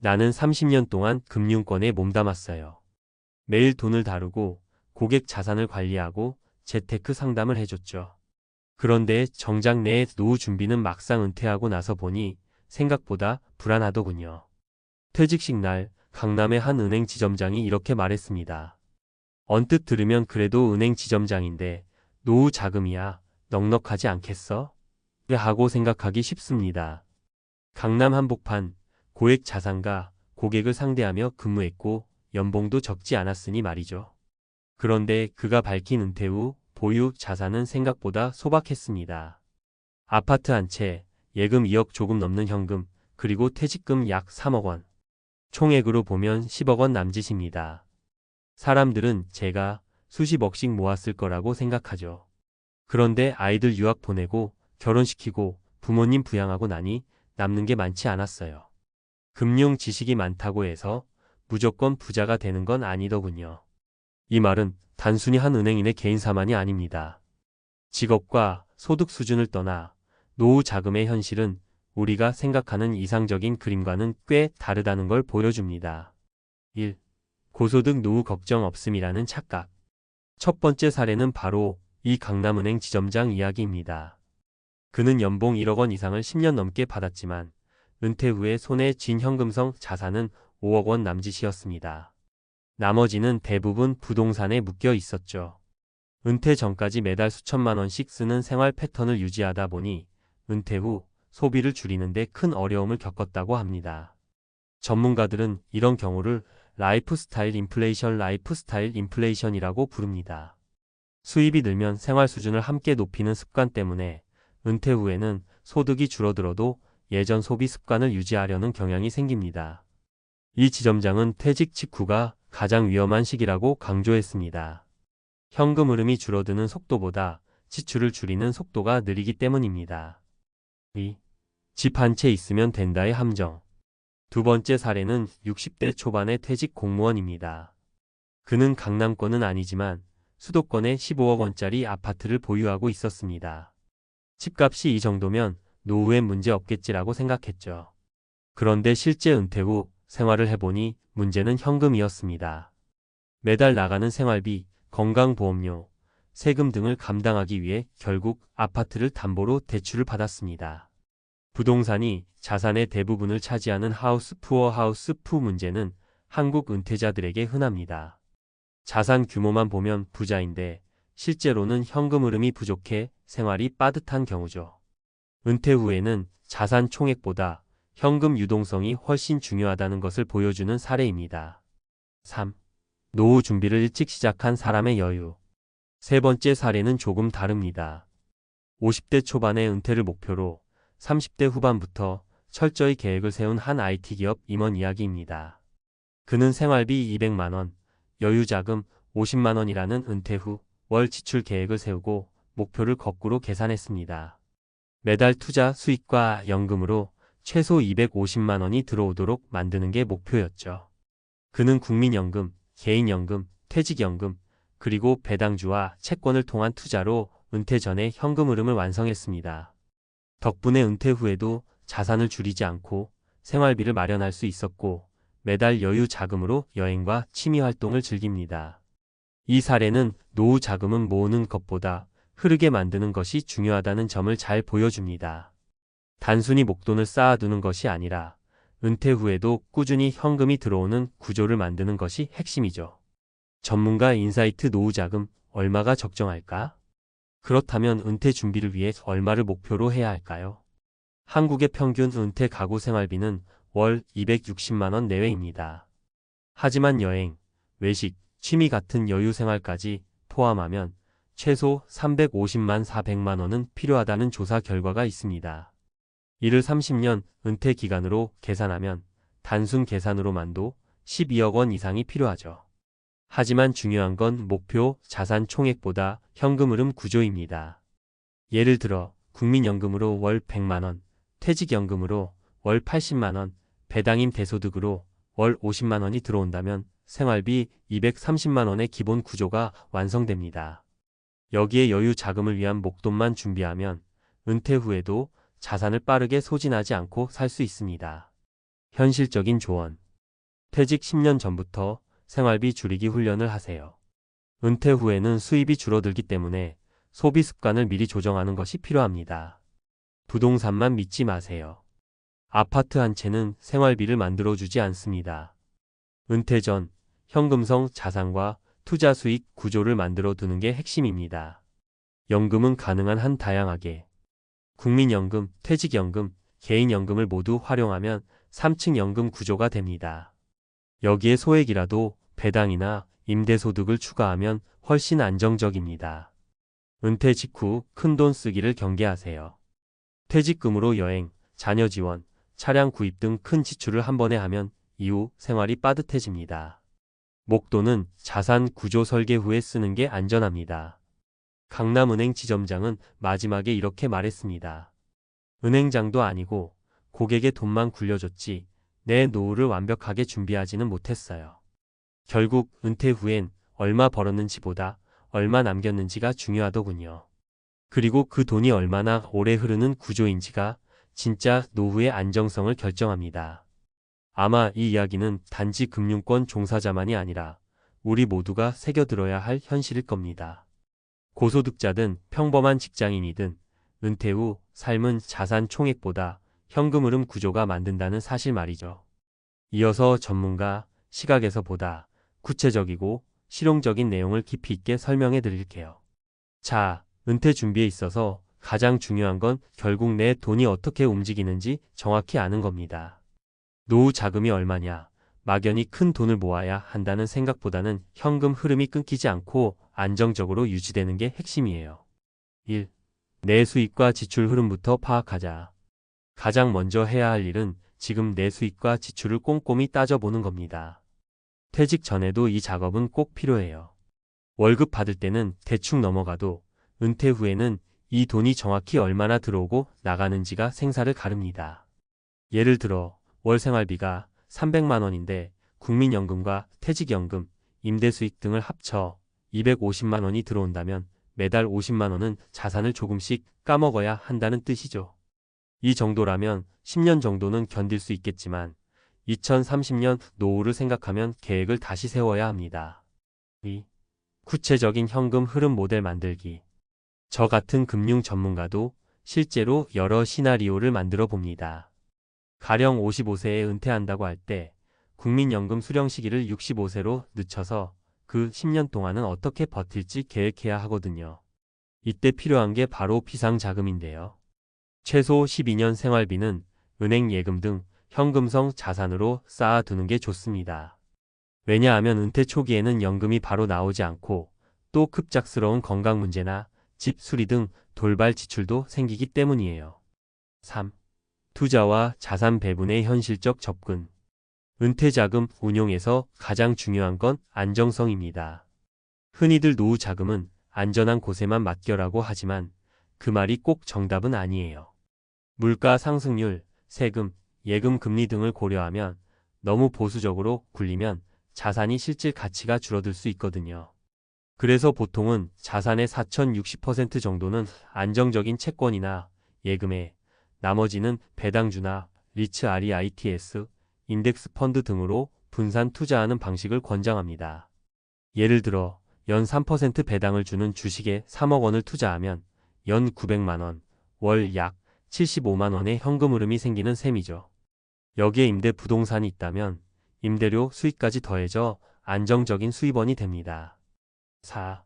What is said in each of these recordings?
나는 30년 동안 금융권에 몸담았어요. 매일 돈을 다루고 고객 자산을 관리하고 재테크 상담을 해줬죠. 그런데 정작 내 노후 준비는 막상 은퇴하고 나서 보니 생각보다 불안하더군요. 퇴직식 날 강남의 한 은행 지점장이 이렇게 말했습니다. 언뜻 들으면 그래도 은행 지점장인데 노후 자금이야 넉넉하지 않겠어? 하고 생각하기 쉽습니다. 강남 한복판 고액 자산가 고객을 상대하며 근무했고 연봉도 적지 않았으니 말이죠. 그런데 그가 밝힌 은퇴 후 보유 자산은 생각보다 소박했습니다. 아파트 한 채, 예금 2억 조금 넘는 현금, 그리고 퇴직금 약 3억 원. 총액으로 보면 10억 원 남짓입니다. 사람들은 제가 수십억씩 모았을 거라고 생각하죠. 그런데 아이들 유학 보내고 결혼시키고 부모님 부양하고 나니 남는 게 많지 않았어요. 금융 지식이 많다고 해서 무조건 부자가 되는 건 아니더군요. 이 말은 단순히 한 은행인의 개인사만이 아닙니다. 직업과 소득 수준을 떠나 노후 자금의 현실은 우리가 생각하는 이상적인 그림과는 꽤 다르다는 걸 보여줍니다. 1. 고소득 노후 걱정 없음이라는 착각. 첫 번째 사례는 바로 이 강남은행 지점장 이야기입니다. 그는 연봉 1억 원 이상을 10년 넘게 받았지만 은퇴 후에 손에 쥔 현금성 자산은 5억 원 남짓이었습니다. 나머지는 대부분 부동산에 묶여 있었죠. 은퇴 전까지 매달 수천만 원씩 쓰는 생활 패턴을 유지하다 보니 은퇴 후 소비를 줄이는데 큰 어려움을 겪었다고 합니다. 전문가들은 이런 경우를 라이프스타일 인플레이션이라고 부릅니다. 수입이 늘면 생활 수준을 함께 높이는 습관 때문에 은퇴 후에는 소득이 줄어들어도 예전 소비 습관을 유지하려는 경향이 생깁니다. 이 지점장은 퇴직 직후가 가장 위험한 시기라고 강조했습니다. 현금 흐름이 줄어드는 속도보다 지출을 줄이는 속도가 느리기 때문입니다. 2. 집 한 채 있으면 된다의 함정. 두 번째 사례는 60대 초반의 퇴직 공무원입니다. 그는 강남권은 아니지만 수도권에 15억 원짜리 아파트를 보유하고 있었습니다. 집값이 이 정도면 노후엔 문제 없겠지라고 생각했죠. 그런데 실제 은퇴 후 생활을 해보니 문제는 현금이었습니다. 매달 나가는 생활비, 건강보험료, 세금 등을 감당하기 위해 결국 아파트를 담보로 대출을 받았습니다. 부동산이 자산의 대부분을 차지하는 하우스 푸 문제는 한국 은퇴자들에게 흔합니다. 자산 규모만 보면 부자인데 실제로는 현금 흐름이 부족해 생활이 빠듯한 경우죠. 은퇴 후에는 자산 총액보다 현금 유동성이 훨씬 중요하다는 것을 보여주는 사례입니다. 3. 노후 준비를 일찍 시작한 사람의 여유. 세 번째 사례는 조금 다릅니다. 50대 초반의 은퇴를 목표로 30대 후반부터 철저히 계획을 세운 한 IT 기업 임원 이야기입니다. 그는 생활비 200만 원, 여유자금 50만 원이라는 은퇴 후 월 지출 계획을 세우고 목표를 거꾸로 계산했습니다. 매달 투자 수익과 연금으로 최소 250만 원이 들어오도록 만드는 게 목표였죠. 그는 국민연금, 개인연금, 퇴직연금, 그리고 배당주와 채권을 통한 투자로 은퇴 전에 현금 흐름을 완성했습니다. 덕분에 은퇴 후에도 자산을 줄이지 않고 생활비를 마련할 수 있었고 매달 여유 자금으로 여행과 취미 활동을 즐깁니다. 이 사례는 노후 자금은 모으는 것보다 흐르게 만드는 것이 중요하다는 점을 잘 보여줍니다. 단순히 목돈을 쌓아두는 것이 아니라 은퇴 후에도 꾸준히 현금이 들어오는 구조를 만드는 것이 핵심이죠. 전문가 인사이트 노후 자금 얼마가 적정할까? 그렇다면 은퇴 준비를 위해 얼마를 목표로 해야 할까요? 한국의 평균 은퇴 가구 생활비는 월 260만 원 내외입니다. 하지만 여행, 외식, 취미 같은 여유 생활까지 포함하면 최소 350만 400만 원은 필요하다는 조사 결과가 있습니다. 이를 30년 은퇴 기간으로 계산하면 단순 계산으로만도 12억 원 이상이 필요하죠. 하지만 중요한 건 목표 자산 총액보다 현금 흐름 구조입니다. 예를 들어 국민연금으로 월 100만 원, 퇴직연금으로 월 80만 원, 배당임 대소득으로 월 50만 원이 들어온다면 생활비 230만 원의 기본 구조가 완성됩니다. 여기에 여유 자금을 위한 목돈만 준비하면 은퇴 후에도 자산을 빠르게 소진하지 않고 살 수 있습니다. 현실적인 조언. 퇴직 10년 전부터 생활비 줄이기 훈련을 하세요. 은퇴 후에는 수입이 줄어들기 때문에 소비 습관을 미리 조정하는 것이 필요합니다. 부동산만 믿지 마세요. 아파트 한 채는 생활비를 만들어주지 않습니다. 은퇴 전 현금성 자산과 투자 수익 구조를 만들어 두는 게 핵심입니다. 연금은 가능한 한 다양하게. 국민연금, 퇴직연금, 개인연금을 모두 활용하면 3층 연금 구조가 됩니다. 여기에 소액이라도 배당이나 임대소득을 추가하면 훨씬 안정적입니다. 은퇴 직후 큰돈 쓰기를 경계하세요. 퇴직금으로 여행, 자녀 지원, 차량 구입 등 큰 지출을 한 번에 하면 이후 생활이 빠듯해집니다. 목돈은 자산 구조 설계 후에 쓰는 게 안전합니다. 강남은행 지점장은 마지막에 이렇게 말했습니다. 은행장도 아니고 고객의 돈만 굴려줬지 내 노후를 완벽하게 준비하지는 못했어요. 결국 은퇴 후엔 얼마 벌었는지보다 얼마 남겼는지가 중요하더군요. 그리고 그 돈이 얼마나 오래 흐르는 구조인지가 진짜 노후의 안정성을 결정합니다. 아마 이 이야기는 단지 금융권 종사자만이 아니라 우리 모두가 새겨들어야 할 현실일 겁니다. 고소득자든 평범한 직장인이든 은퇴 후 삶은 자산 총액보다 현금 흐름 구조가 만든다는 사실 말이죠. 이어서 전문가 시각에서 보다 구체적이고 실용적인 내용을 깊이 있게 설명해 드릴게요. 자, 은퇴 준비에 있어서 가장 중요한 건 결국 내 돈이 어떻게 움직이는지 정확히 아는 겁니다. 노후 자금이 얼마냐, 막연히 큰 돈을 모아야 한다는 생각보다는 현금 흐름이 끊기지 않고 안정적으로 유지되는 게 핵심이에요. 1. 내 수입과 지출 흐름부터 파악하자. 가장 먼저 해야 할 일은 지금 내 수입과 지출을 꼼꼼히 따져보는 겁니다. 퇴직 전에도 이 작업은 꼭 필요해요. 월급 받을 때는 대충 넘어가도 은퇴 후에는 이 돈이 정확히 얼마나 들어오고 나가는지가 생사를 가릅니다. 예를 들어 월 생활비가 300만 원인데 국민연금과 퇴직연금, 임대수익 등을 합쳐 250만 원이 들어온다면 매달 50만 원은 자산을 조금씩 까먹어야 한다는 뜻이죠. 이 정도라면 10년 정도는 견딜 수 있겠지만 2030년 노후를 생각하면 계획을 다시 세워야 합니다. 2. 구체적인 현금 흐름 모델 만들기. 저 같은 금융 전문가도 실제로 여러 시나리오를 만들어 봅니다. 가령 55세에 은퇴한다고 할 때 국민연금 수령 시기를 65세로 늦춰서 그 10년 동안은 어떻게 버틸지 계획해야 하거든요. 이때 필요한 게 바로 비상자금인데요. 최소 12년 생활비는 은행 예금 등 현금성 자산으로 쌓아두는 게 좋습니다. 왜냐하면 은퇴 초기에는 연금이 바로 나오지 않고 또 급작스러운 건강 문제나 집 수리 등 돌발 지출도 생기기 때문이에요. 3. 투자와 자산 배분의 현실적 접근. 은퇴자금 운용에서 가장 중요한 건 안정성입니다. 흔히들 노후 자금은 안전한 곳에만 맡겨라고 하지만 그 말이 꼭 정답은 아니에요. 물가 상승률, 세금, 예금 금리 등을 고려하면 너무 보수적으로 굴리면 자산이 실질 가치가 줄어들 수 있거든요. 그래서 보통은 자산의 4060% 정도는 안정적인 채권이나 예금에, 나머지는 배당주나 리츠 REITs, 인덱스 펀드 등으로 분산 투자하는 방식을 권장합니다. 예를 들어 연 3% 배당을 주는 주식에 3억 원을 투자하면 연 900만 원, 월 약 75만 원의 현금 흐름이 생기는 셈이죠. 여기에 임대 부동산이 있다면 임대료 수익까지 더해져 안정적인 수입원이 됩니다. 4.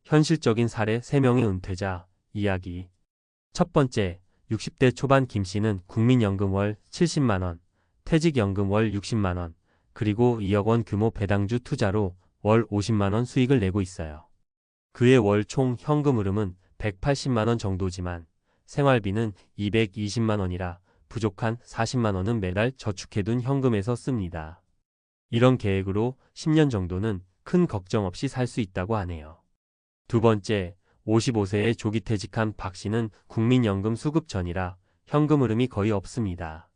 현실적인 사례 3명의 은퇴자 이야기. 첫 번째, 60대 초반 김씨는 국민연금 월 70만 원, 퇴직연금 월 60만 원, 그리고 2억 원 규모 배당주 투자로 월 50만 원 수익을 내고 있어요. 그의 월 총 현금 흐름은 180만 원 정도지만 생활비는 220만 원이라 부족한 40만 원은 매달 저축해둔 현금에서 씁니다. 이런 계획으로 10년 정도는 큰 걱정 없이 살 수 있다고 하네요. 두 번째, 55세에 조기 퇴직한 박 씨는 국민연금 수급 전이라 현금 흐름이 거의 없습니다.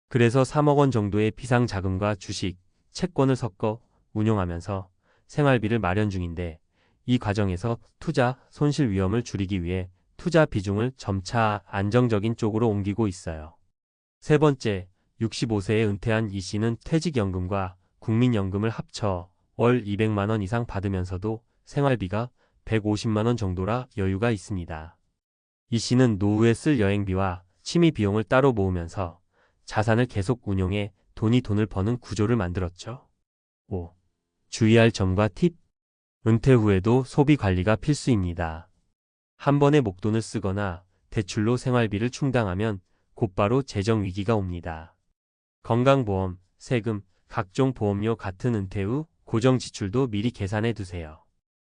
그래서 3억 원 정도의 비상자금과 주식, 채권을 섞어 운용하면서 생활비를 마련 중인데 이 과정에서 투자, 손실 위험을 줄이기 위해 투자 비중을 점차 안정적인 쪽으로 옮기고 있어요. 세 번째, 65세에 은퇴한 이 씨는 퇴직연금과 국민연금을 합쳐 월 200만 원 이상 받으면서도 생활비가 150만 원 정도라 여유가 있습니다. 이 씨는 노후에 쓸 여행비와 취미 비용을 따로 모으면서 자산을 계속 운용해 돈을 버는 구조를 만들었죠. 5. 주의할 점과 팁. 은퇴 후에도 소비 관리가 필수입니다. 한 번에 목돈을 쓰거나 대출로 생활비를 충당하면 곧바로 재정 위기가 옵니다. 건강보험, 세금, 각종 보험료 같은 은퇴 후 고정 지출도 미리 계산해 두세요.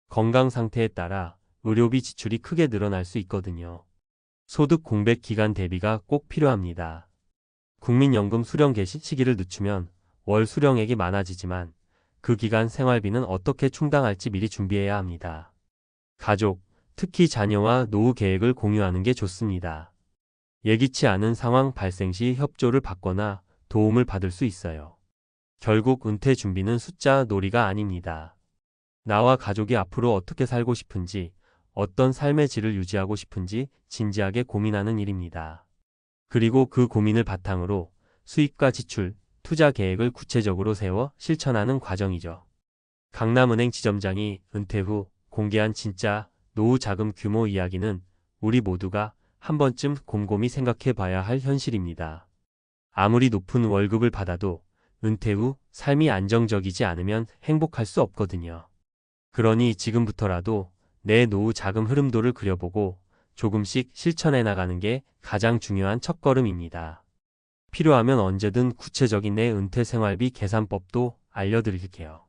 건강 상태에 따라 의료비 지출이 크게 늘어날 수 있거든요. 소득 공백 기간 대비가 꼭 필요합니다. 국민연금 수령 개시 시기를 늦추면 월 수령액이 많아지지만 그 기간 생활비는 어떻게 충당할지 미리 준비해야 합니다. 가족, 특히 자녀와 노후 계획을 공유하는 게 좋습니다. 예기치 않은 상황 발생 시 협조를 받거나 도움을 받을 수 있어요. 결국 은퇴 준비는 숫자 놀이가 아닙니다. 나와 가족이 앞으로 어떻게 살고 싶은지, 어떤 삶의 질을 유지하고 싶은지 진지하게 고민하는 일입니다. 그리고 그 고민을 바탕으로 수입과 지출, 투자 계획을 구체적으로 세워 실천하는 과정이죠. 강남은행 지점장이 은퇴 후 공개한 진짜 노후 자금 규모 이야기는 우리 모두가 한 번쯤 곰곰이 생각해 봐야 할 현실입니다. 아무리 높은 월급을 받아도 은퇴 후 삶이 안정적이지 않으면 행복할 수 없거든요. 그러니 지금부터라도 내 노후 자금 흐름도를 그려보고 조금씩 실천해 나가는 게 가장 중요한 첫걸음입니다. 필요하면 언제든 구체적인 내 은퇴 생활비 계산법도 알려드릴게요.